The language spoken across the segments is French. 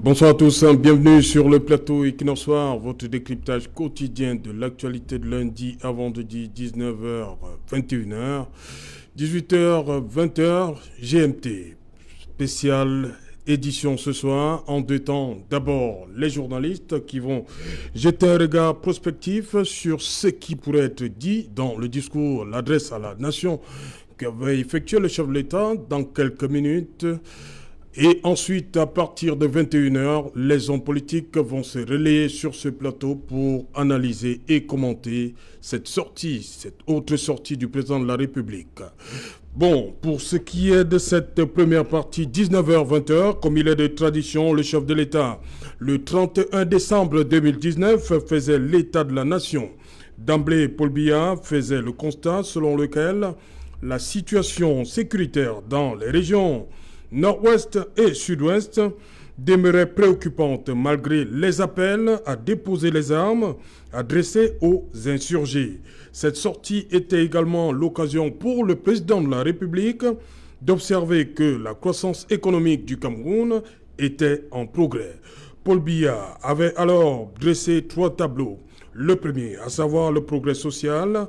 Bonsoir à tous, bienvenue sur le plateau Equinox Soir, votre décryptage quotidien de l'actualité de lundi à vendredi 19h, 21h, 18h, 20h, GMT. Spéciale édition ce soir en deux temps. D'abord, les journalistes qui vont jeter un regard prospectif sur ce qui pourrait être dit dans le discours, l'adresse à la nation qu'avait effectué le chef de l'État dans quelques minutes. Et ensuite, à partir de 21h, les hommes politiques vont se relayer sur ce plateau pour analyser et commenter cette autre sortie du président de la République. Bon, pour ce qui est de cette première partie, 19h-20h, comme il est de tradition, le chef de l'État, le 31 décembre 2019, faisait l'état de la nation. D'emblée, Paul Biya faisait le constat selon lequel la situation sécuritaire dans les régions Nord-Ouest et Sud-Ouest demeurait préoccupante malgré les appels à déposer les armes adressés aux insurgés. Cette sortie était également l'occasion pour le président de la République d'observer que la croissance économique du Cameroun était en progrès. Paul Biya avait alors dressé trois tableaux. Le premier, à savoir le progrès social.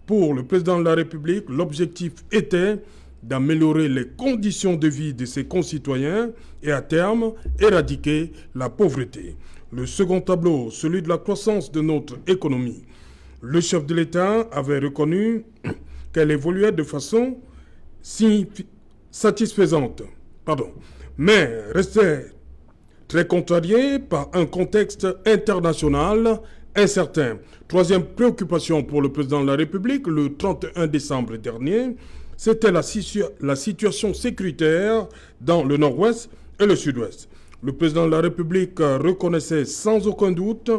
Pour le président de la République, l'objectif était d'améliorer les conditions de vie de ses concitoyens et à terme éradiquer la pauvreté. Le second tableau, celui de la croissance de notre économie. Le chef de l'État avait reconnu qu'elle évoluait de façon satisfaisante, mais restait très contrarié par un contexte international incertain. Troisième préoccupation pour le président de la République, le 31 décembre dernier, c'était la situation sécuritaire dans le Nord-Ouest et le Sud-Ouest. Le président de la République reconnaissait sans aucun doute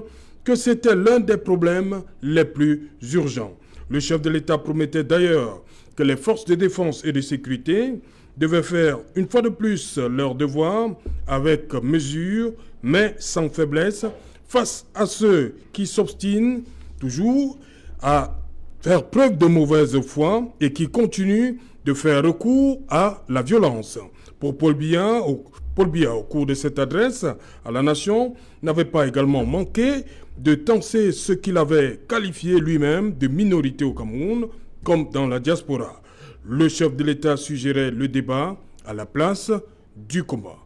que c'était l'un des problèmes les plus urgents. Le chef de l'État promettait d'ailleurs que les forces de défense et de sécurité devaient faire une fois de plus leur devoir avec mesure mais sans faiblesse face à ceux qui s'obstinent toujours à faire preuve de mauvaise foi et qui continue de faire recours à la violence. Pour Paul Biya, au cours de cette adresse à la nation, n'avait pas également manqué de tenser ce qu'il avait qualifié lui-même de minorité au Cameroun, comme dans la diaspora. Le chef de l'État suggérait le débat à la place du combat.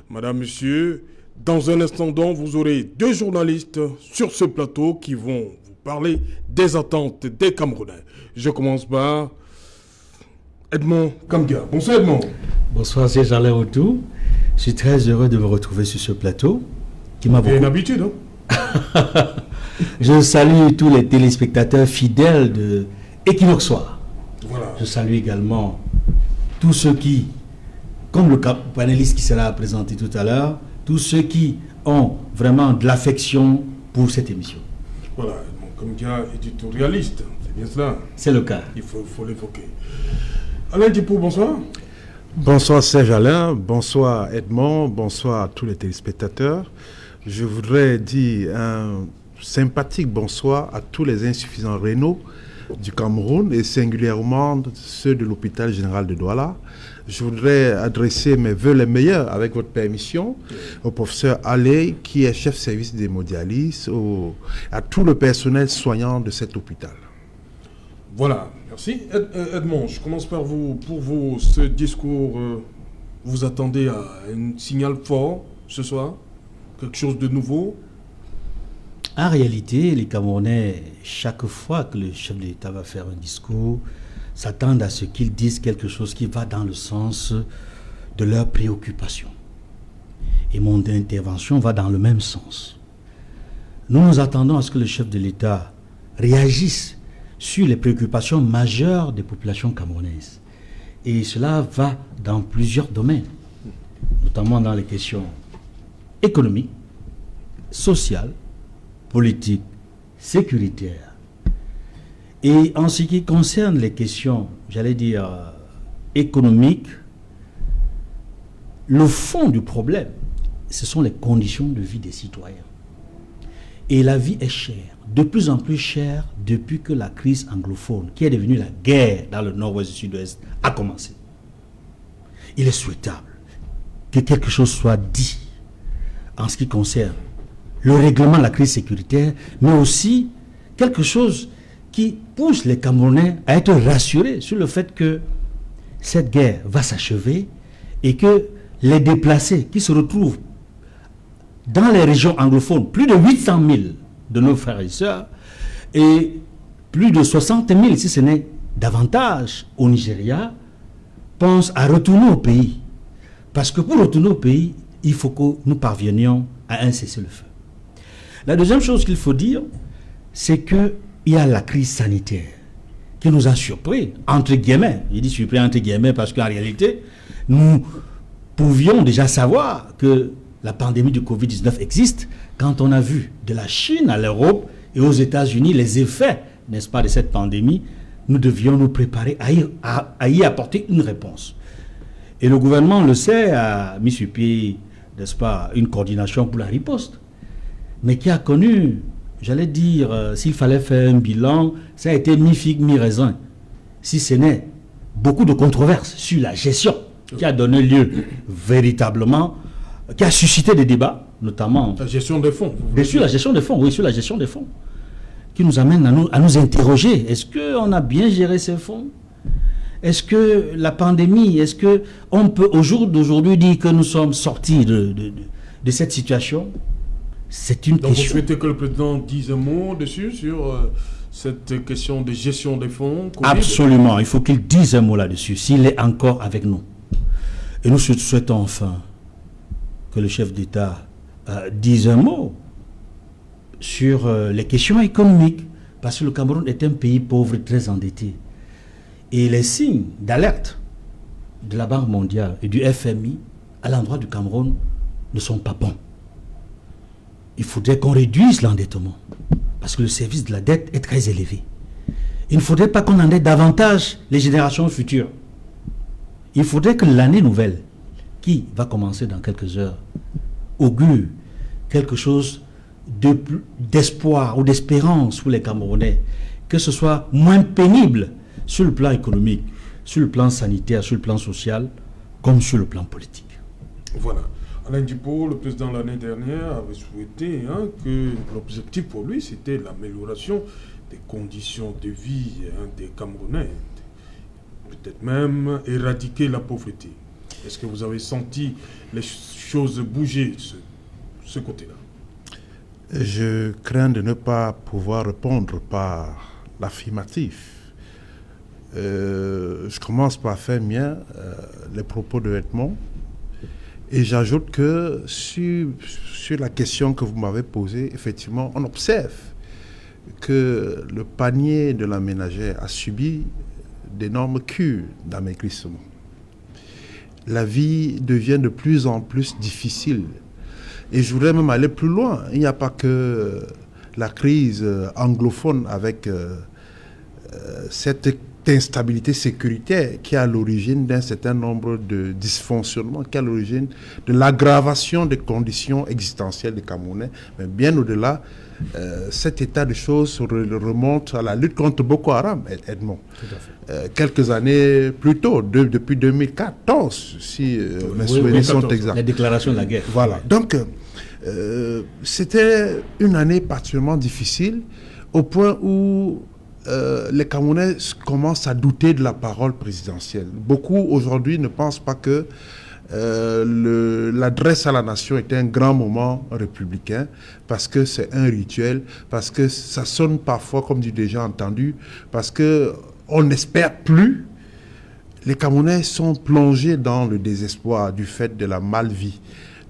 Madame, Monsieur, dans un instant donc, vous aurez deux journalistes sur ce plateau qui vont parler des attentes des Camerounais. Je commence par Edmond Kamga. Bonsoir Edmond. Bonsoir, c'est Jalais Autou. Je suis très heureux de vous retrouver sur ce plateau qui m'a beaucoup... une habitude, hein? Je salue tous les téléspectateurs fidèles de Equinox Soir. Voilà. Je salue également tous ceux qui, comme le panéliste qui sera présenté tout à l'heure, tous ceux qui ont vraiment de l'affection pour cette émission. Voilà, comme Kamga, éditorialiste, c'est bien cela. C'est le cas. Il faut l'évoquer. Alain Dipou, bonsoir. Bonsoir Serge Alain, bonsoir Edmond, bonsoir à tous les téléspectateurs. Je voudrais dire un sympathique bonsoir à tous les insuffisants rénaux du Cameroun et singulièrement ceux de l'hôpital général de Douala. Je voudrais adresser mes vœux les meilleurs, avec votre permission, au professeur Allais, qui est chef service d'hémodialyse, à tout le personnel soignant de cet hôpital. Voilà, merci. Edmond, je commence par vous. Pour vous, ce discours, vous attendez à un signal fort ce soir? Quelque chose de nouveau? En réalité, les Camerounais, chaque fois que le chef de l'État va faire un discours, s'attendent à ce qu'il dise quelque chose qui va dans le sens de leurs préoccupations. Et mon intervention va dans le même sens. Nous nous attendons à ce que le chef de l'État réagisse sur les préoccupations majeures des populations camerounaises. Et cela va dans plusieurs domaines, notamment dans les questions économiques, sociales, politiques, sécuritaires. Et en ce qui concerne les questions, j'allais dire, économiques, le fond du problème, ce sont les conditions de vie des citoyens. Et la vie est chère, de plus en plus chère depuis que la crise anglophone, qui est devenue la guerre dans le nord-ouest et le sud-ouest, a commencé. Il est souhaitable que quelque chose soit dit en ce qui concerne le règlement de la crise sécuritaire, mais aussi quelque chose qui pousse les Camerounais à être rassurés sur le fait que cette guerre va s'achever et que les déplacés qui se retrouvent dans les régions anglophones, plus de 800 000 de nos frères et sœurs, et plus de 60 000, si ce n'est davantage, au Nigeria, pensent à retourner au pays. Parce que pour retourner au pays, il faut que nous parvenions à un cessez-le-feu. La deuxième chose qu'il faut dire, c'est qu'il y a la crise sanitaire qui nous a surpris, entre guillemets. Je dis surpris entre guillemets parce qu'en réalité, nous pouvions déjà savoir que la pandémie du Covid-19 existe quand on a vu de la Chine à l'Europe et aux États-Unis les effets, n'est-ce pas, de cette pandémie. Nous devions nous préparer à y apporter une réponse. Et le gouvernement le sait, a mis sur pied, n'est-ce pas, une coordination pour la riposte, mais qui a connu, j'allais dire, s'il fallait faire un bilan, ça a été mi-figue, mi-raisin. Si ce n'est beaucoup de controverses sur la gestion qui a donné lieu véritablement, qui a suscité des débats, notamment... La gestion des fonds. Sur la gestion des fonds, oui, sur la gestion des fonds, qui nous amène à nous interroger. Est-ce qu'on a bien géré ces fonds? Est-ce que la pandémie, est-ce qu'on peut au jour d'aujourd'hui dire que nous sommes sortis de cette situation? C'est une question. Donc vous souhaitez que le président dise un mot dessus, sur cette question de gestion des fonds COVID? Absolument, il faut qu'il dise un mot là-dessus, s'il est encore avec nous. Et nous souhaitons enfin que le chef d'État dise un mot sur les questions économiques, parce que le Cameroun est un pays pauvre et très endetté. Et les signes d'alerte de la Banque mondiale et du FMI à l'endroit du Cameroun ne sont pas bons. Il faudrait qu'on réduise l'endettement, parce que le service de la dette est très élevé. Il ne faudrait pas qu'on endette davantage les générations futures. Il faudrait que l'année nouvelle, qui va commencer dans quelques heures, augure quelque chose d'espoir ou d'espérance pour les Camerounais, que ce soit moins pénible sur le plan économique, sur le plan sanitaire, sur le plan social, comme sur le plan politique. Voilà. Alain Djipo, le président l'année dernière, avait souhaité que l'objectif pour lui, c'était l'amélioration des conditions de vie des Camerounais. Peut-être même éradiquer la pauvreté. Est-ce que vous avez senti les choses bouger de ce côté-là? Je crains de ne pas pouvoir répondre par l'affirmatif. Je commence par faire mien les propos de Edmond. Et j'ajoute que sur la question que vous m'avez posée, effectivement, on observe que le panier de la ménagère a subi d'énormes cures d'amaigrissement. La vie devient de plus en plus difficile. Et je voudrais même aller plus loin. Il n'y a pas que la crise anglophone avec cette instabilité sécuritaire qui est à l'origine d'un certain nombre de dysfonctionnements, qui est à l'origine de l'aggravation des conditions existentielles des Camerounais. Mais bien au-delà, cet état de choses remonte à la lutte contre Boko Haram, Edmond. Tout à fait. Quelques années plus tôt, depuis 2014, si mes souvenirs sont exacts. La déclaration de la guerre. Voilà. Donc, c'était une année particulièrement difficile, au point où les Camerounais commencent à douter de la parole présidentielle. Beaucoup aujourd'hui ne pensent pas que l'adresse à la nation est un grand moment républicain, parce que c'est un rituel, parce que ça sonne parfois comme du déjà entendu, parce qu'on n'espère plus. Les Camerounais sont plongés dans le désespoir du fait de la mal-vie,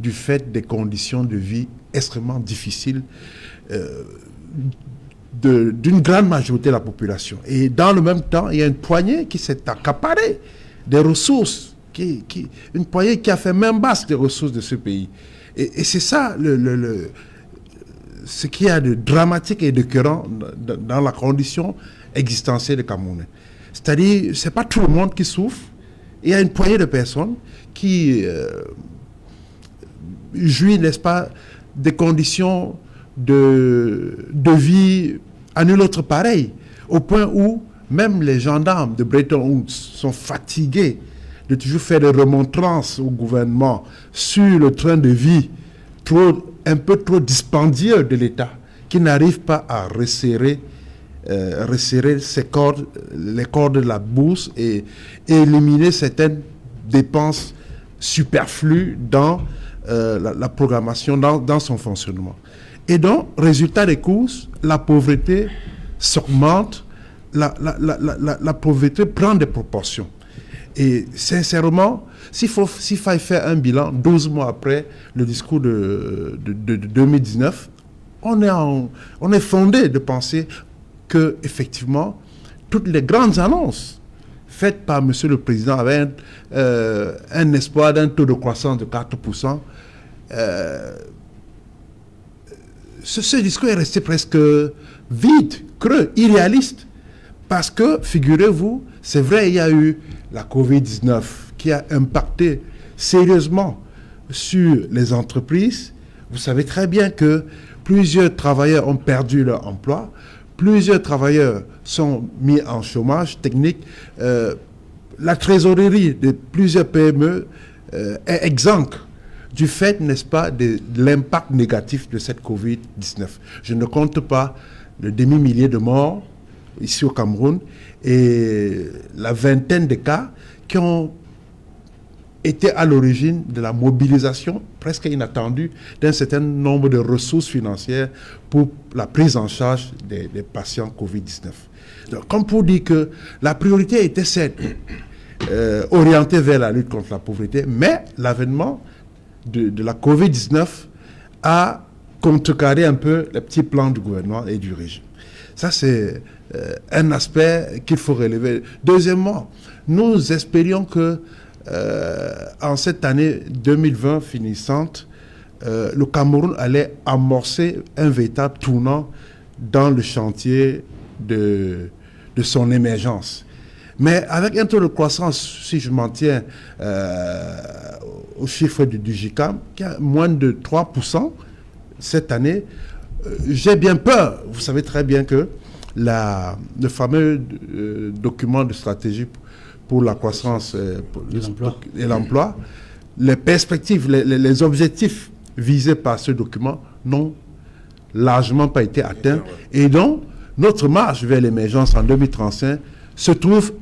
du fait des conditions de vie extrêmement difficiles d'une grande majorité de la population. Et dans le même temps, il y a une poignée qui s'est accaparée des ressources, une poignée qui a fait main basse des ressources de ce pays. Et c'est ça ce qu'il y a de dramatique et de écœurant dans la condition existentielle des Camerounais. C'est-à-dire, ce n'est pas tout le monde qui souffre. Il y a une poignée de personnes qui jouissent, n'est-ce pas, des conditions de vie à nul autre pareil, au point où même les gendarmes de Bretton Woods sont fatigués de toujours faire des remontrances au gouvernement sur le train de vie un peu trop dispendieux de l'État, qui n'arrive pas à resserrer les cordes de la bourse et éliminer certaines dépenses superflues dans la programmation, dans son fonctionnement. Et donc, résultat des courses, la pauvreté s'augmente, la pauvreté prend des proportions. Et sincèrement, s'il fallait faire un bilan 12 mois après le discours de 2019, on est fondé de penser que effectivement toutes les grandes annonces faites par M. le Président avec un espoir d'un taux de croissance de 4%, ce discours est resté presque vide, creux, irréaliste. Parce que, figurez-vous, c'est vrai, il y a eu la Covid-19 qui a impacté sérieusement sur les entreprises. Vous savez très bien que plusieurs travailleurs ont perdu leur emploi, plusieurs travailleurs sont mis en chômage technique. La trésorerie de plusieurs PME est exsangue du fait, n'est-ce pas, de l'impact négatif de cette Covid-19. Je ne compte pas le demi-millier de morts ici au Cameroun et la vingtaine de cas qui ont été à l'origine de la mobilisation presque inattendue d'un certain nombre de ressources financières pour la prise en charge des patients Covid-19. Donc, comme pour dire que la priorité était certes orientée vers la lutte contre la pauvreté, mais l'avènement de la Covid-19 a contrecarré un peu les petits plans du gouvernement et du régime. Ça, c'est un aspect qu'il faut relever. Deuxièmement, nous espérions que en cette année 2020 finissante, le Cameroun allait amorcer un véritable tournant dans le chantier de son émergence. Mais avec un taux de croissance, si je m'en tiens au chiffre du GICAM, qui a moins de 3% cette année, j'ai bien peur. Vous savez très bien que le fameux document de stratégie pour la croissance et l'emploi, les perspectives, les objectifs visés par ce document n'ont largement pas été atteints. Et donc, notre marche vers l'émergence en 2035 se trouve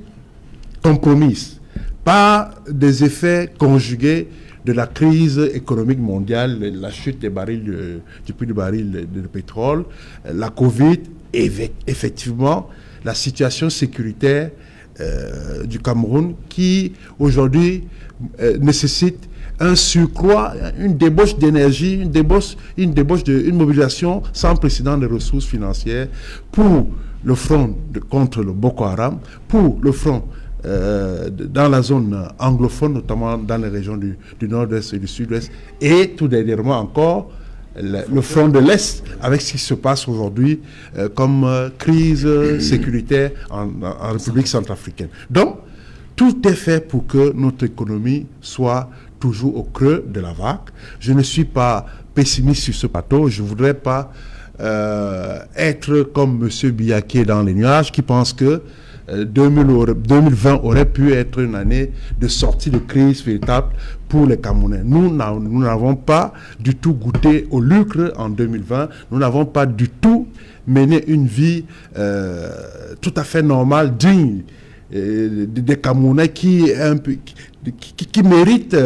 compromise par des effets conjugués de la crise économique mondiale, la chute des barils du prix du baril de pétrole, la Covid, et effectivement la situation sécuritaire du Cameroun qui aujourd'hui nécessite un surcroît, une débauche d'énergie, une mobilisation sans précédent de ressources financières pour le front contre le Boko Haram, pour le front dans la zone anglophone, notamment dans les régions du nord-est et du sud-ouest, et tout dernièrement encore le front de l'Est, avec ce qui se passe aujourd'hui comme crise sécuritaire en République centrafricaine. Donc, tout est fait pour que notre économie soit toujours au creux de la vague. Je ne suis pas pessimiste sur ce plateau. Je ne voudrais pas être comme M. Biaké dans les nuages qui pense que 2020 aurait pu être une année de sortie de crise véritable pour les Camerounais. Nous n'avons pas du tout goûté au lucre en 2020. Nous n'avons pas du tout mené une vie tout à fait normale, digne des Camerounais qui méritent,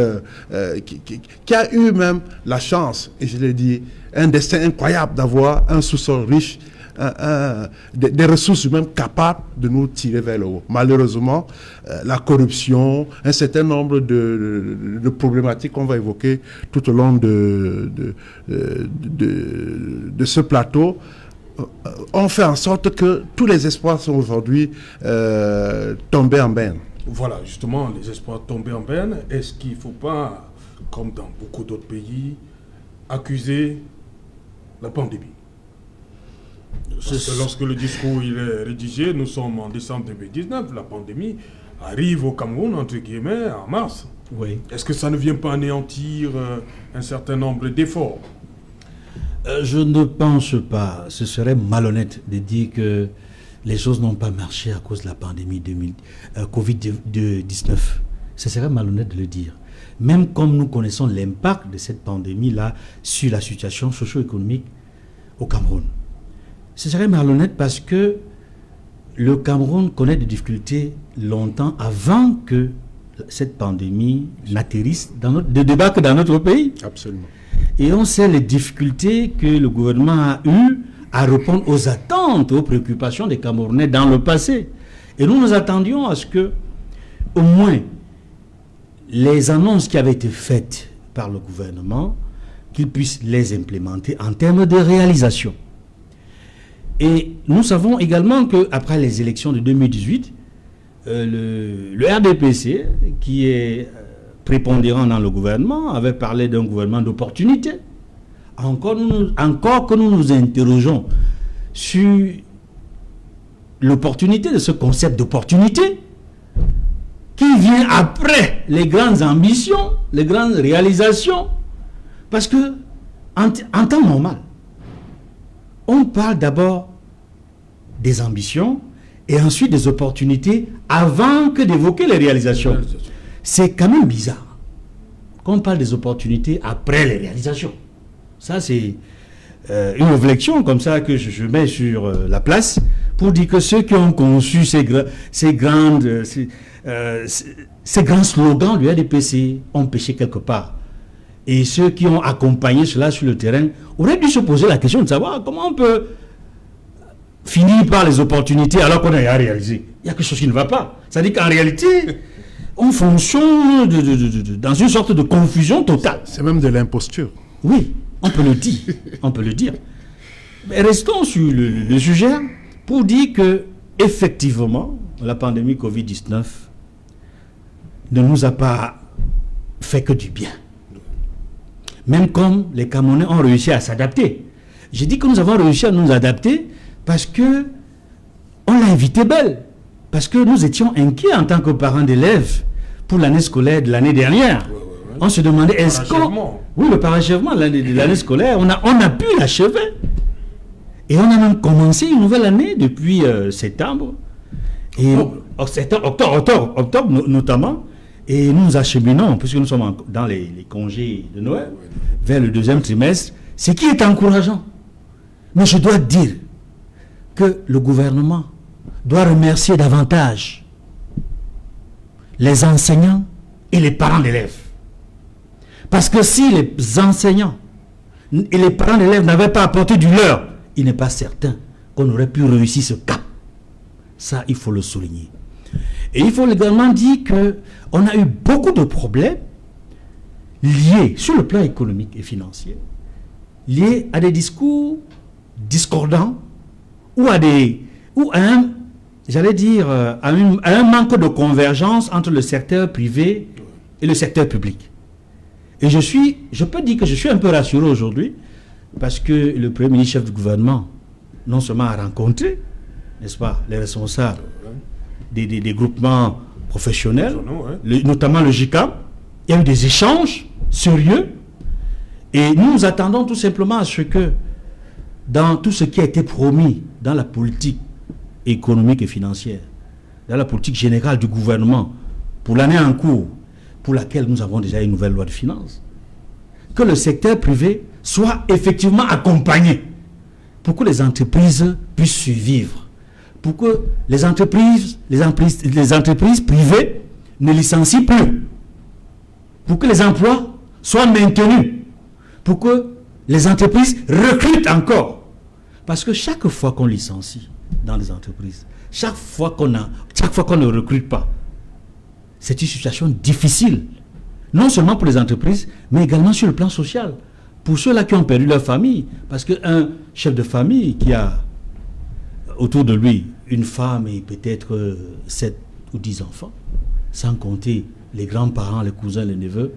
qui a eu même la chance, et je l'ai dit, un destin incroyable d'avoir un sous-sol riche, des ressources humaines capables de nous tirer vers le haut. Malheureusement, la corruption, un certain nombre de problématiques qu'on va évoquer tout au long de ce plateau ont fait en sorte que tous les espoirs sont aujourd'hui tombés en berne. Voilà, justement, les espoirs tombés en berne. Est-ce qu'il ne faut pas, comme dans beaucoup d'autres pays, accuser la pandémie? Parce que lorsque le discours il est rédigé, nous sommes en décembre 2019, la pandémie arrive au Cameroun, entre guillemets, en mars. Oui. Est-ce que ça ne vient pas anéantir un certain nombre d'efforts? Je ne pense pas. Ce serait malhonnête de dire que les choses n'ont pas marché à cause de la pandémie Covid-19. Ce serait malhonnête de le dire. même comme nous connaissons l'impact de cette pandémie-là sur la situation socio-économique au Cameroun. Ce serait malhonnête parce que le Cameroun connaît des difficultés longtemps avant que cette pandémie n'atterrisse de débarque dans notre pays. Absolument. Et on sait les difficultés que le gouvernement a eues à répondre aux attentes, aux préoccupations des Camerounais dans le passé. Et nous nous attendions à ce que, au moins, les annonces qui avaient été faites par le gouvernement, qu'il puisse les implémenter en termes de réalisation. Et nous savons également qu'après les élections de 2018, le RDPC, qui est prépondérant dans le gouvernement, avait parlé d'un gouvernement d'opportunité. Encore que nous nous interrogeons sur l'opportunité de ce concept d'opportunité qui vient après les grandes ambitions, les grandes réalisations. Parce que en temps normal, on parle d'abord des ambitions et ensuite des opportunités avant que d'évoquer les réalisations. C'est quand même bizarre qu'on parle des opportunités après les réalisations. Ça, c'est une réflexion comme ça que je mets sur la place pour dire que ceux qui ont conçu ces grands slogans du RDPC ont péché quelque part. Et ceux qui ont accompagné cela sur le terrain auraient dû se poser la question de savoir comment on peut finir par les opportunités alors qu'on a rien réalisé. Il y a quelque chose qui ne va pas. C'est-à-dire qu'en réalité, on fonctionne dans une sorte de confusion totale. C'est même de l'imposture. Oui, on peut le dire. On peut le dire. Mais restons sur le sujet pour dire que, effectivement, la pandémie Covid-19 ne nous a pas fait que du bien. Même comme les Camerounais ont réussi à s'adapter. J'ai dit que nous avons réussi à nous adapter parce que on l'a invité belle. Parce que nous étions inquiets en tant que parents d'élèves pour l'année scolaire de l'année dernière. Ouais. On se demandait, est-ce qu'on... Oui, le parachèvement de l'année scolaire, on a pu l'achever. Et on a même commencé une nouvelle année depuis septembre. Et octobre notamment. Et nous acheminons, puisque nous sommes dans les congés de Noël, vers le deuxième trimestre, ce qui est encourageant. Mais je dois dire que le gouvernement doit remercier davantage les enseignants et les parents d'élèves. Parce que si les enseignants et les parents d'élèves n'avaient pas apporté du leur, il n'est pas certain qu'on aurait pu réussir ce cap. Ça, il faut le souligner. Et il faut également dire qu'on a eu beaucoup de problèmes liés, sur le plan économique et financier, liés à des discours discordants ou à un manque de convergence entre le secteur privé et le secteur public. Et je peux dire que je suis un peu rassuré aujourd'hui parce que le Premier ministre chef du gouvernement non seulement a rencontré, n'est-ce pas, les responsables des groupements professionnels, notamment le JICAM, il y a eu des échanges sérieux et nous attendons tout simplement à ce que dans tout ce qui a été promis dans la politique économique et financière, dans la politique générale du gouvernement pour l'année en cours, pour laquelle nous avons déjà une nouvelle loi de finances, que le secteur privé soit effectivement accompagné pour que les entreprises puissent survivre, pour que les entreprises privées ne licencient plus, pour que les emplois soient maintenus, pour que les entreprises recrutent encore. Parce que chaque fois qu'on licencie dans les entreprises, chaque fois qu'on ne recrute pas, c'est une situation difficile, non seulement pour les entreprises, mais également sur le plan social, pour ceux-là qui ont perdu leur famille. Parce qu'un chef de famille qui a autour de lui une femme et peut-être 7 ou 10 enfants, sans compter les grands-parents, les cousins, les neveux,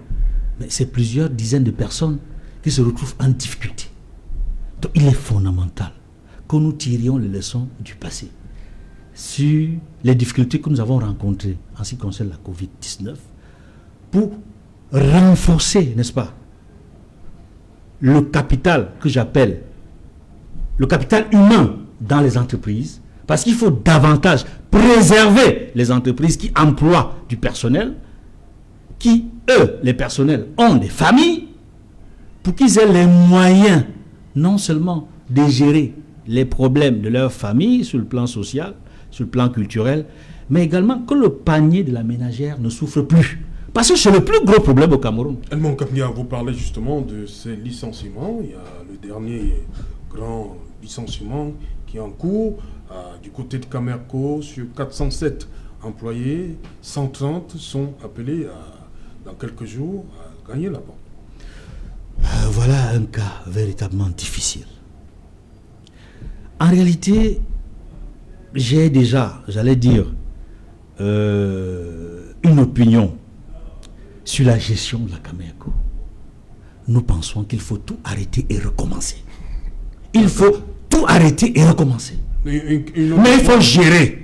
mais c'est plusieurs dizaines de personnes qui se retrouvent en difficulté. Donc il est fondamental que nous tirions les leçons du passé sur les difficultés que nous avons rencontrées en ce qui concerne la Covid-19 pour renforcer, n'est-ce pas, le capital que j'appelle le capital humain dans les entreprises, parce qu'il faut davantage préserver les entreprises qui emploient du personnel qui, eux, les personnels, ont des familles, pour qu'ils aient les moyens, non seulement de gérer les problèmes de leur famille sur le plan social, sur le plan culturel, mais également que le panier de la ménagère ne souffre plus. Parce que c'est le plus gros problème au Cameroun. Edmond Kapnia, vous parlez justement de ces licenciements. Il y a le dernier grand licenciement qui est en cours du côté de Camerco. Sur 407 employés, 130 sont appelés dans quelques jours à gagner là-bas. Voilà un cas véritablement difficile. En réalité, j'ai déjà, j'allais dire, une opinion sur la gestion de la Camerco. Nous pensons qu'il faut tout arrêter et recommencer. Il faut tout arrêter et recommencer. Mais il faut gérer.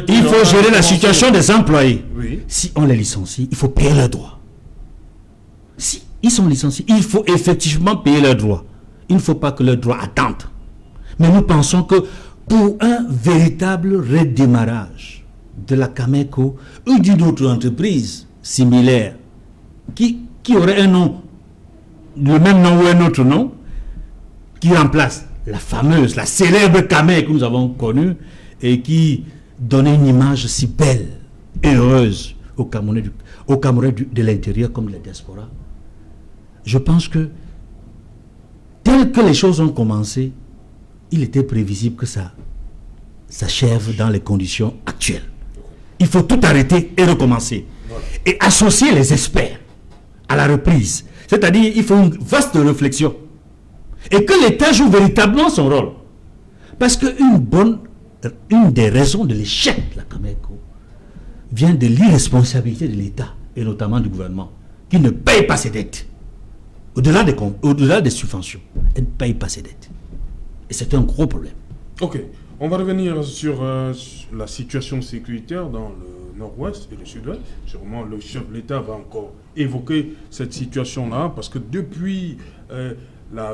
Il faut gérer la situation des employés. Oui. Si on les licencie, il faut payer leurs droits. Si ils sont licenciés, il faut effectivement payer leurs droits. Il ne faut pas que leurs droits attendent. Mais nous pensons que pour un véritable redémarrage de la Camerco ou d'une autre entreprise similaire qui aurait un nom, le même nom ou un autre nom, qui remplace la fameuse, la célèbre Camerco que nous avons connue et qui donnait une image si belle et heureuse aux Camerounais de l'intérieur comme de la diaspora. Je pense que tel que les choses ont commencé, il était prévisible que ça s'achève dans les conditions actuelles. Il faut tout arrêter et recommencer. Voilà. Et associer les experts à la reprise. C'est-à-dire, il faut une vaste réflexion. Et que l'État joue véritablement son rôle. Parce une des raisons de l'échec de la Camerco vient de l'irresponsabilité de l'État, et notamment du gouvernement, qui ne paye pas ses dettes. Au-delà des subventions, elle ne paye pas ses dettes. Et c'est un gros problème. Ok, on va revenir sur la situation sécuritaire dans le nord-ouest et le sud-ouest. Sûrement, le chef de l'État va encore évoquer cette situation-là, parce que depuis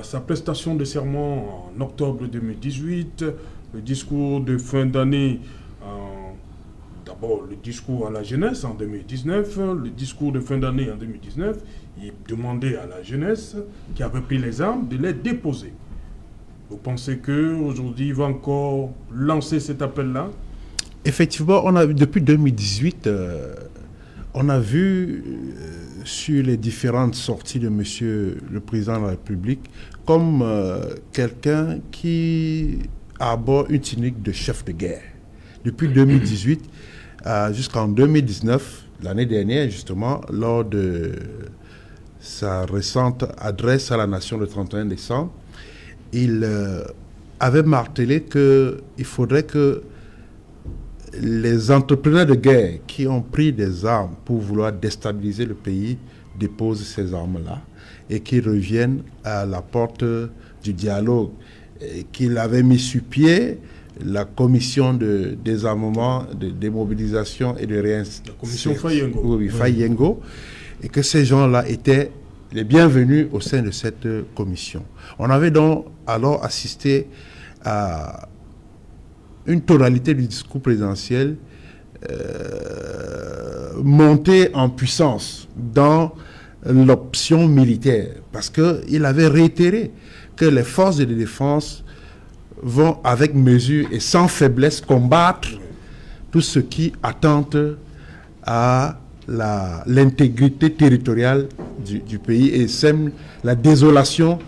sa prestation de serment en octobre 2018, le discours de fin d'année, d'abord le discours à la jeunesse en 2019, le discours de fin d'année en 2019, il demandait à la jeunesse qui avait pris les armes de les déposer. Vous pensez qu'aujourd'hui, il va encore lancer cet appel-là? Effectivement, depuis 2018, on a vu sur les différentes sorties de Monsieur le Président de la République comme quelqu'un qui arbore une tunique de chef de guerre. Depuis 2018 jusqu'en 2019, l'année dernière justement, lors de sa récente adresse à la nation le 31 décembre, il avait martelé qu'il faudrait que les entrepreneurs de guerre qui ont pris des armes pour vouloir déstabiliser le pays déposent ces armes-là et qu'ils reviennent à la porte du dialogue, qu'il avait mis sur pied la commission de désarmement, de démobilisation et de réinsertion. La commission Fayengo. Oui, Fayengo. Et que ces gens-là étaient les bienvenus au sein de cette commission. On avait donc alors assisté à une tonalité du discours présidentiel montée en puissance dans l'option militaire, parce qu'il avait réitéré que les forces de défense vont avec mesure et sans faiblesse combattre tout ce qui attente à l'intégrité territoriale du pays et sème la désolation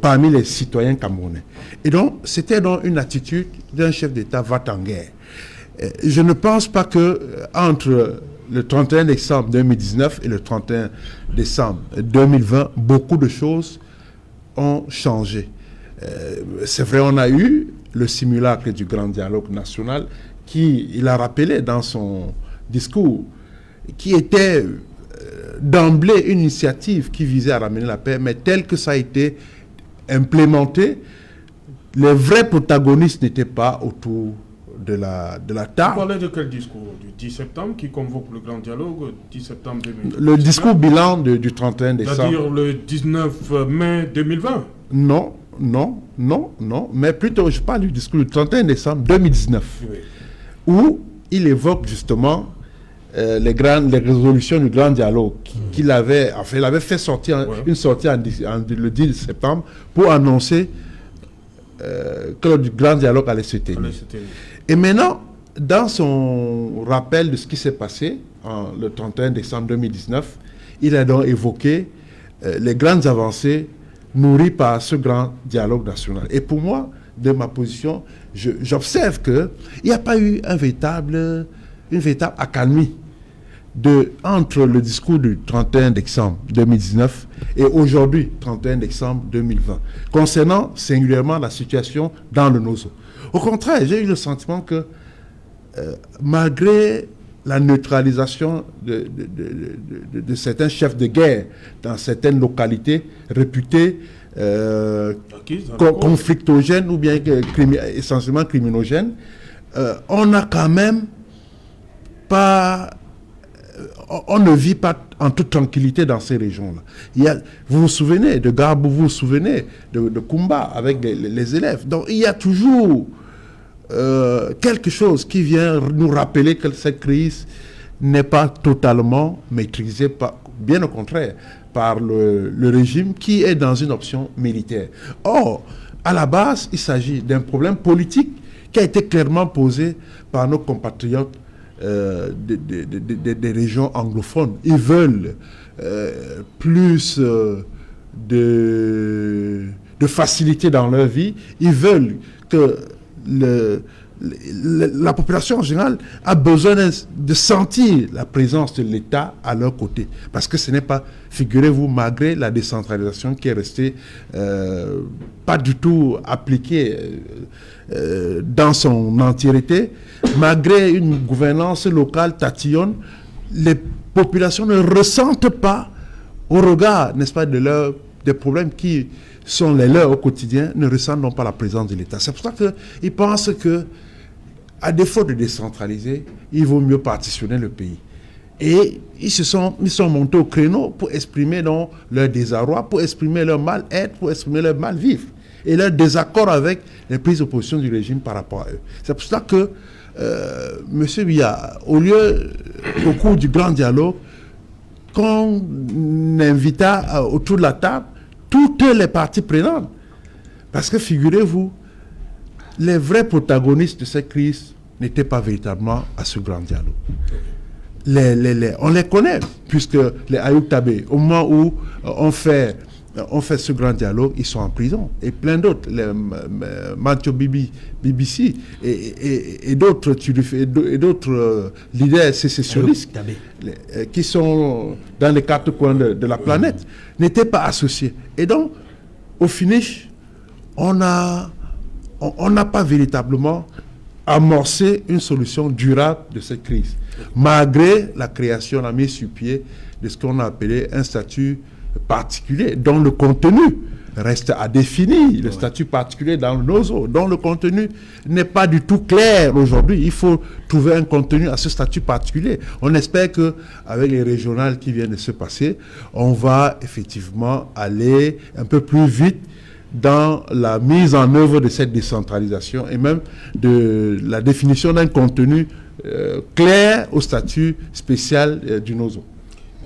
parmi les citoyens camerounais. Et donc, c'était donc une attitude d'un chef d'État va-t-en-guerre. Je ne pense pas que entre le 31 décembre 2019 et le 31 décembre 2020, beaucoup de choses ont changé. C'est vrai, on a eu le simulacre du grand dialogue national qui, il a rappelé dans son discours, qui était d'emblée une initiative qui visait à ramener la paix, mais tel que ça a été implémenté, les vrais protagonistes n'étaient pas autour de la table. Vous parlez de quel discours? Du 10 septembre qui convoque le grand dialogue, 10 septembre 2020? Le discours bilan du 31 décembre. C'est-à-dire le 19 mai 2020? Non, mais plutôt je parle du discours du 31 décembre 2019, oui, où il évoque justement les résolutions du grand dialogue qu'il avait, enfin, il avait fait sortir une sortie le 10 septembre pour annoncer que le grand dialogue allait se tenir. Et maintenant, dans son rappel de ce qui s'est passé le 31 décembre 2019, il a donc évoqué les grandes avancées nourries par ce grand dialogue national. Et pour moi, de ma position, j'observe qu'il n'y a pas eu une véritable accalmie entre le discours du 31 décembre 2019 et aujourd'hui, 31 décembre 2020, concernant singulièrement la situation dans le Nozo. Au contraire, j'ai eu le sentiment que malgré la neutralisation de certains chefs de guerre dans certaines localités réputées conflictogènes ou bien essentiellement criminogènes, on n'a quand même pas... On ne vit pas en toute tranquillité dans ces régions-là. Vous vous souvenez de Garbou, vous vous souvenez de Kumba avec les élèves. Donc il y a toujours quelque chose qui vient nous rappeler que cette crise n'est pas totalement maîtrisée, bien au contraire, par le régime qui est dans une option militaire. Or, à la base, il s'agit d'un problème politique qui a été clairement posé par nos compatriotes des régions anglophones. Ils veulent plus de facilité dans leur vie. Ils veulent que la population en général a besoin de sentir la présence de l'État à leur côté. Parce que ce n'est pas, figurez-vous, malgré la décentralisation qui est restée pas du tout appliquée dans son entièreté, malgré une gouvernance locale tatillonne, les populations ne ressentent pas, au regard, n'est-ce pas, des problèmes qui sont les leurs au quotidien, ne ressentent non pas la présence de l'État. C'est pour ça qu'ils pensent que, à défaut de décentraliser, il vaut mieux partitionner le pays. Et ils sont montés au créneau pour exprimer donc leur désarroi, pour exprimer leur mal-être, pour exprimer leur mal-vivre et leur désaccord avec les prises de position du régime par rapport à eux. C'est pour ça que M. Biya, au cours du grand dialogue, qu'on invita autour de la table toutes les parties prenantes. Parce que figurez-vous, les vrais protagonistes de cette crise n'étaient pas véritablement à ce grand dialogue. On les connaît, puisque les Ayoub Tabé, au moment où on fait ce grand dialogue, ils sont en prison. Et plein d'autres, les Mathieu BBC et d'autres leaders sécessionnistes qui sont dans les quatre coins de la planète, n'étaient pas associés. Et donc, au finish, on n'a pas véritablement amorcé une solution durable de cette crise, malgré la création, la mise sur pied de ce qu'on a appelé un statut particulier, dont le contenu reste à définir, le statut particulier dans le Nozo, dont le contenu n'est pas du tout clair aujourd'hui. Il faut trouver un contenu à ce statut particulier. On espère qu'avec les régionales qui viennent de se passer, on va effectivement aller un peu plus vite dans la mise en œuvre de cette décentralisation et même de la définition d'un contenu clair au statut spécial du Nozo.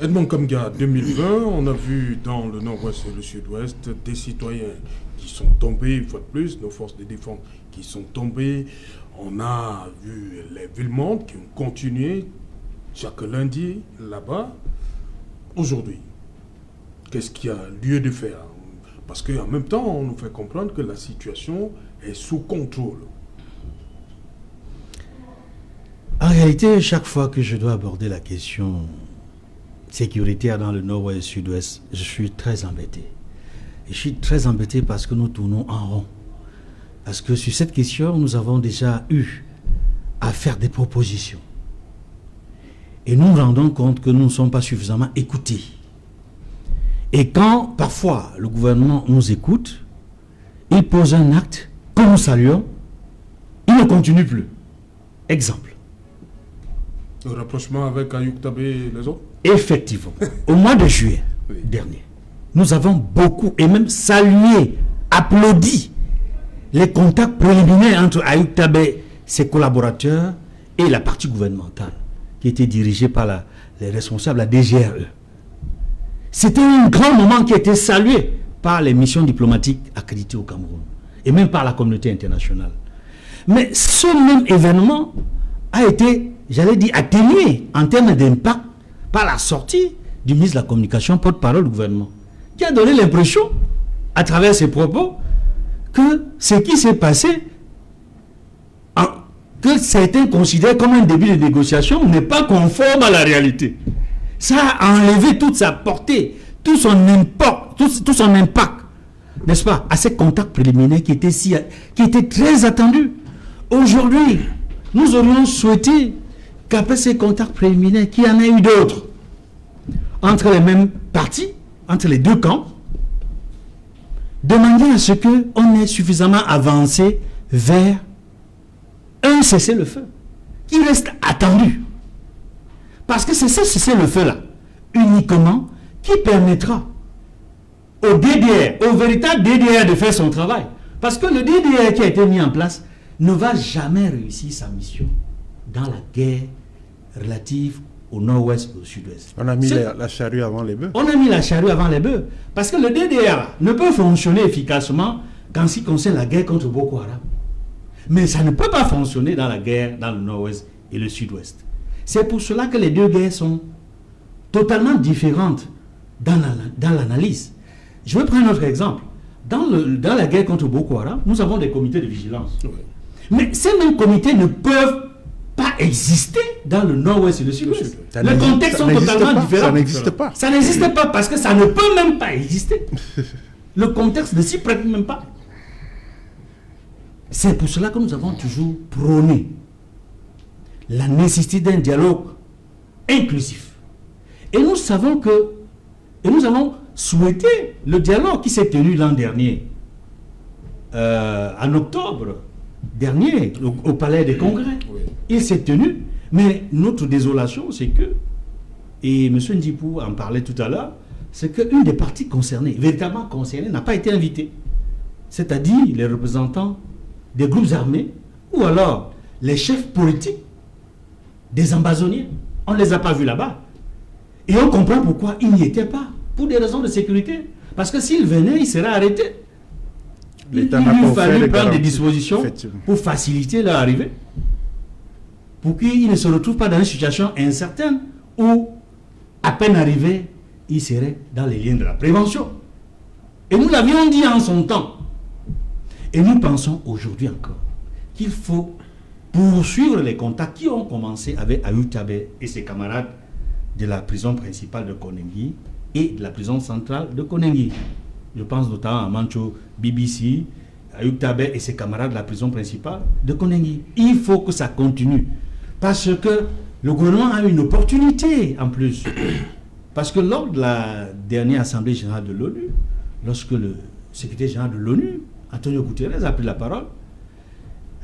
Edmond Kamga, 2020, on a vu dans le nord-ouest et le sud-ouest des citoyens qui sont tombés, une fois de plus, nos forces de défense qui sont tombées. On a vu les Villemont qui ont continué chaque lundi là-bas. Aujourd'hui, qu'est-ce qu'il y a lieu de faire? Parce qu'en même temps, on nous fait comprendre que la situation est sous contrôle. En réalité, chaque fois que je dois aborder la question sécuritaire dans le nord-ouest et le sud-ouest, je suis très embêté. Et je suis très embêté parce que nous tournons en rond. Parce que sur cette question, nous avons déjà eu à faire des propositions. Et nous nous rendons compte que nous ne sommes pas suffisamment écoutés. Et quand, parfois, le gouvernement nous écoute, il pose un acte que nous saluons, il ne continue plus. Exemple. Le rapprochement avec Ayoub Tabé et les autres? Effectivement. Au mois de juillet dernier, nous avons beaucoup, et même salué, applaudi les contacts préliminaires entre Ayoub Tabé, ses collaborateurs, et la partie gouvernementale, qui était dirigée par les responsables, la DGRE. C'était un grand moment qui a été salué par les missions diplomatiques accréditées au Cameroun et même par la communauté internationale. Mais ce même événement a été, j'allais dire, atténué en termes d'impact par la sortie du ministre de la Communication, porte-parole du gouvernement, qui a donné l'impression, à travers ses propos, que ce qui s'est passé, que certains considèrent comme un début de négociation, n'est pas conforme à la réalité. Ça a enlevé toute sa portée, tout son impact, n'est-ce pas, à ces contacts préliminaires qui étaient très attendus. Aujourd'hui, nous aurions souhaité qu'après ces contacts préliminaires, qu'il y en ait eu d'autres, entre les mêmes partis, entre les deux camps, demander à ce qu'on ait suffisamment avancé vers un cessez-le-feu qui reste attendu. Parce que c'est ce cessez-le-feu-là, uniquement, qui permettra au DDR, au véritable DDR de faire son travail. Parce que le DDR qui a été mis en place ne va jamais réussir sa mission dans la guerre relative au nord-ouest et au sud-ouest. On a mis la charrue avant les bœufs. On a mis la charrue avant les bœufs. Parce que le DDR ne peut fonctionner efficacement qu'en ce qui concerne la guerre contre Boko Haram. Mais ça ne peut pas fonctionner dans la guerre dans le nord-ouest et le sud-ouest. C'est pour cela que les deux guerres sont totalement différentes dans l'analyse. Je vais prendre un autre exemple. Dans la guerre contre Boko Haram, nous avons des comités de vigilance. Oui. Mais ces mêmes comités ne peuvent pas exister dans le nord-ouest et le sud-ouest. Les contextes sont totalement différents. Ça n'existe pas. Ça n'existe pas parce que ça ne peut même pas exister. Le contexte ne s'y prête même pas. C'est pour cela que nous avons toujours prôné la nécessité d'un dialogue inclusif. Et nous savons nous avons souhaité le dialogue qui s'est tenu l'an dernier, en octobre dernier, au Palais des Congrès. Oui. Il s'est tenu, mais notre désolation, c'est que, et M. Ndipou en parlait tout à l'heure, c'est qu'une des parties concernées, véritablement concernées, n'a pas été invitée. C'est-à-dire les représentants des groupes armés, ou alors les chefs politiques des ambassoniens. On ne les a pas vus là-bas. Et on comprend pourquoi ils n'y étaient pas, pour des raisons de sécurité. Parce que s'ils venaient, ils seraient arrêtés. Il lui fallu prendre des dispositions pour faciliter leur arrivée, pour qu'ils ne se retrouvent pas dans une situation incertaine où, à peine arrivés, ils seraient dans les liens de la prévention. Et nous l'avions dit en son temps. Et nous pensons aujourd'hui encore qu'il faut poursuivre les contacts qui ont commencé avec Ayub Tabé et ses camarades de la prison principale de Konengi et de la prison centrale de Konengi. Je pense notamment à Mancho BBC, Ayub Tabé et ses camarades de la prison principale de Konengi. Il faut que ça continue. Parce que le gouvernement a une opportunité en plus. Parce que lors de la dernière Assemblée générale de l'ONU, lorsque le secrétaire général de l'ONU, Antonio Guterres, a pris la parole,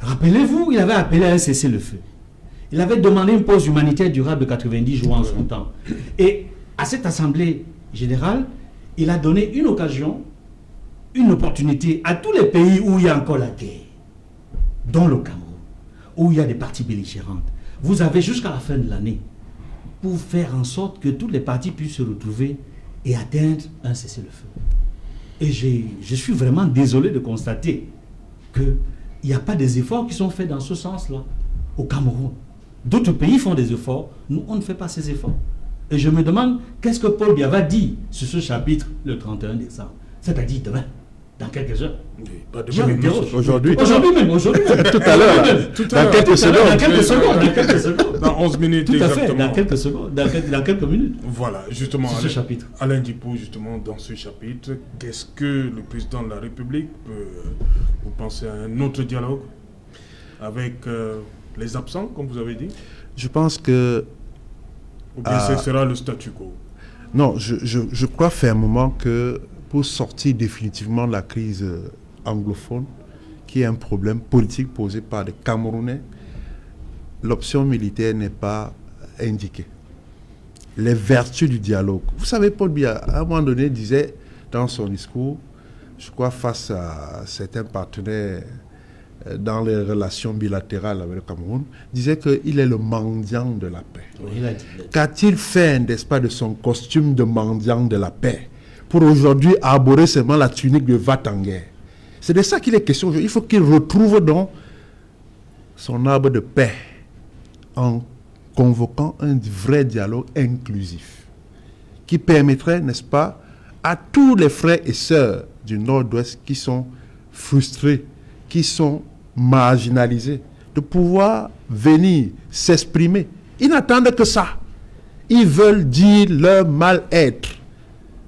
rappelez-vous, il avait appelé à un cessez-le-feu. Il avait demandé une pause humanitaire durable de 90 jours en son temps. Et à cette Assemblée générale, il a donné une occasion, une opportunité à tous les pays où il y a encore la guerre, dont le Cameroun, où il y a des parties belligérantes. Vous avez jusqu'à la fin de l'année pour faire en sorte que toutes les parties puissent se retrouver et atteindre un cessez-le-feu. Et je suis vraiment désolé de constater qu'il n'y a pas des efforts qui sont faits dans ce sens-là au Cameroun. D'autres pays font des efforts, nous on ne fait pas ces efforts. Et je me demande qu'est-ce que Paul Biya va dire sur ce chapitre le 31 décembre, c'est-à-dire demain, dans quelques heures. Pas demain, aujourd'hui. Aujourd'hui même. Tout à l'heure. Dans quelques secondes. Dans 11 minutes tout exactement. À fait, dans quelques secondes, dans quelques minutes. Voilà, justement, ce chapitre. Alain Dipou, justement, dans ce chapitre, qu'est-ce que le président de la République peut, vous pensez à un autre dialogue avec les absents, comme vous avez dit? Je pense que... Ou bien ce sera le statu quo? Non, je crois fermement que pour sortir définitivement de la crise anglophone, qui est un problème politique posé par les Camerounais, l'option militaire n'est pas indiquée. Les vertus du dialogue. Vous savez, Paul Biya, à un moment donné, disait dans son discours, je crois face à certains partenaires dans les relations bilatérales avec le Cameroun, disait qu'il est le mendiant de la paix. Oui, Qu'a-t-il fait, n'est-ce pas, de son costume de mendiant de la paix pour aujourd'hui arborer seulement la tunique de va-t-en-guerre? C'est de ça qu'il est question. Il faut qu'il retrouve donc son arbre de paix en convoquant un vrai dialogue inclusif qui permettrait, n'est-ce pas, à tous les frères et sœurs du Nord-Ouest qui sont frustrés, qui sont marginalisés, de pouvoir venir s'exprimer. Ils n'attendent que ça. Ils veulent dire leur mal-être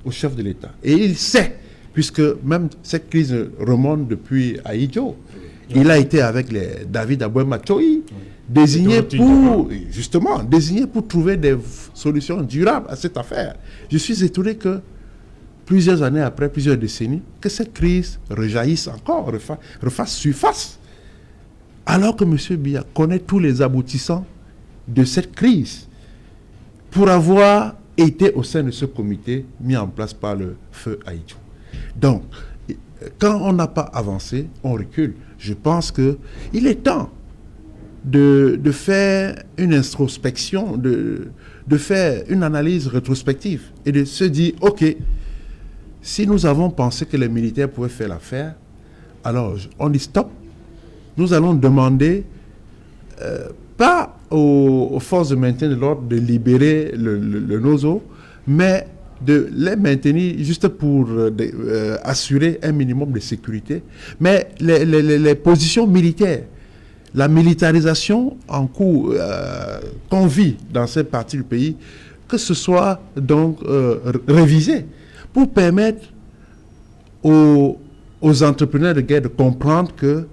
au chef de l'État. Et il sait, puisque même cette crise remonte depuis Aïdjo. Il a été avec David Aboué-Machoï, désigné pour trouver des solutions durables à cette affaire. Je suis étonné que plusieurs années après, plusieurs décennies, que cette crise rejaillisse encore, refasse surface. Alors que M. Biya connaît tous les aboutissants de cette crise pour avoir été au sein de ce comité mis en place par le feu Aïdjo. Donc, quand on n'a pas avancé, on recule. Je pense qu'il est temps de faire une introspection, de faire une analyse rétrospective et de se dire, ok, si nous avons pensé que les militaires pouvaient faire l'affaire, alors on dit stop. Nous allons demander, pas aux forces de maintien de l'ordre de libérer le Nozo, mais de les maintenir juste pour assurer un minimum de sécurité. Mais les positions militaires, la militarisation en cours qu'on vit dans cette partie du pays, que ce soit donc révisé pour permettre aux entrepreneurs de guerre de comprendre que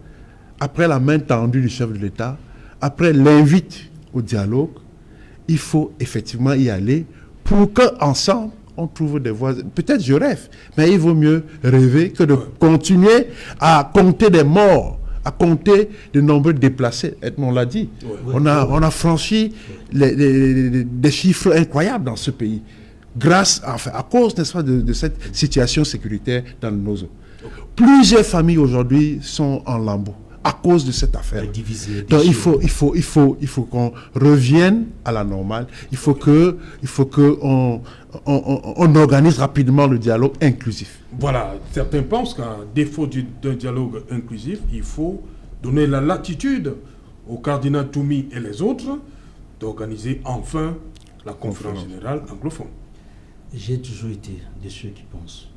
après la main tendue du chef de l'État, après l'invite au dialogue, il faut effectivement y aller pour qu'ensemble, on trouve des voies. Peut-être je rêve, mais il vaut mieux rêver que de continuer à compter des morts, à compter de nombreux déplacés. On l'a dit. On a franchi des chiffres incroyables dans ce pays, à cause, n'est-ce pas, de cette situation sécuritaire dans le Nozo. Plusieurs familles aujourd'hui sont en lambeaux à cause de cette affaire. Donc il faut qu'on revienne à la normale. Il faut qu'on organise rapidement le dialogue inclusif. Voilà, certains pensent qu'à défaut d'un dialogue inclusif, il faut donner la latitude au cardinal Toumi et les autres d'organiser enfin la conférence générale anglophone. J'ai toujours été de ceux qui pensent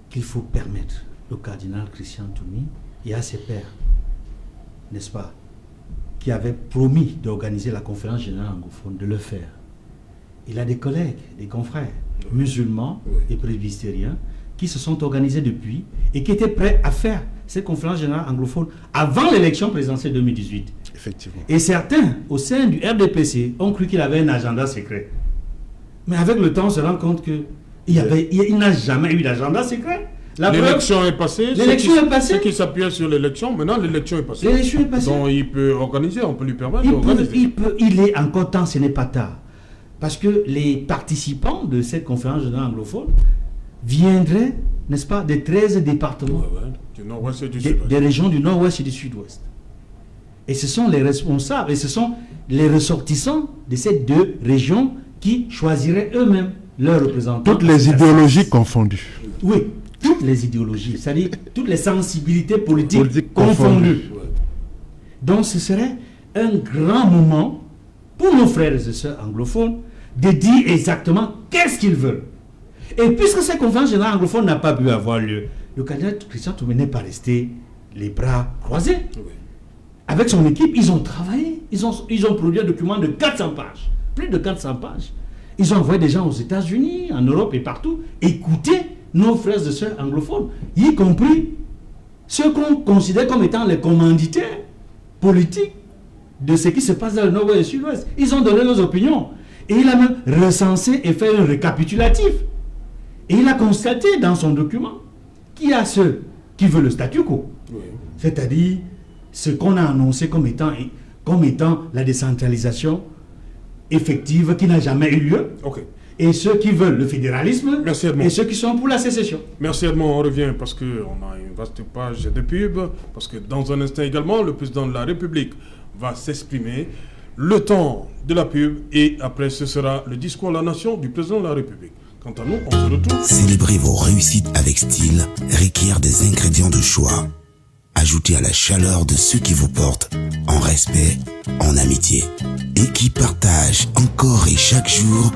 qu'il faut permettre au cardinal Christian Toumi et à ses pairs, n'est-ce pas, qui avaient promis d'organiser la conférence générale anglophone, de le faire. Il a des collègues, des confrères musulmans et presbytériens qui se sont organisés depuis et qui étaient prêts à faire cette conférence générale anglophone avant l'élection présidentielle 2018. Effectivement. Et certains, au sein du RDPC, ont cru qu'il avait un agenda secret. Mais avec le temps, on se rend compte qu'il n'a jamais eu d'agenda secret. L'élection est passée. L'élection est passée. Ceux qui s'appuyaient sur l'élection, maintenant l'élection est passée. L'élection est passée. Donc il peut organiser, on peut lui permettre d'organiser. Il est encore temps, ce n'est pas tard. Parce que les participants de cette conférence générale anglophone viendraient, n'est-ce pas, des 13 départements. Du nord-ouest et du sud-ouest. Des régions du nord-ouest et du sud-ouest. Et ce sont les responsables, et ce sont les ressortissants de ces deux régions qui choisiraient eux-mêmes leurs représentants. Toutes les idéologies confondues. Oui, toutes les idéologies, c'est-à-dire toutes les sensibilités politiques confondues. Donc ce serait un grand moment pour nos frères et sœurs anglophones de dire exactement qu'est-ce qu'ils veulent. Et puisque cette conférence générale anglophone n'a pas pu avoir lieu, le cardinal Christian Toumi n'est pas resté les bras croisés. Avec son équipe, ils ont travaillé, ils ont produit un document de 400 pages, plus de 400 pages. Ils ont envoyé des gens aux États-Unis, en Europe et partout, écouter nos frères et sœurs anglophones, y compris ceux qu'on considère comme étant les commanditaires politiques de ce qui se passe dans le nord-ouest et le sud-ouest. Ils ont donné leurs opinions. Et il a même recensé et fait un récapitulatif. Et il a constaté dans son document qu'il y a ceux qui veulent le statu quo. C'est-à-dire ce qu'on a annoncé comme étant la décentralisation effective qui n'a jamais eu lieu. et ceux qui veulent le fédéralisme, Merci, Edmond. et ceux qui sont pour la sécession. Merci Edmond, on revient parce qu'on a une vaste page de pub, parce que dans un instant également, le président de la République va s'exprimer. Le temps de la pub et après ce sera le discours à la nation du président de la République. Quant à nous, on se retrouve. Célébrer vos réussites avec style requiert des ingrédients de choix. Ajoutez à la chaleur de ceux qui vous portent, en respect, en amitié, et qui partagent encore et chaque jour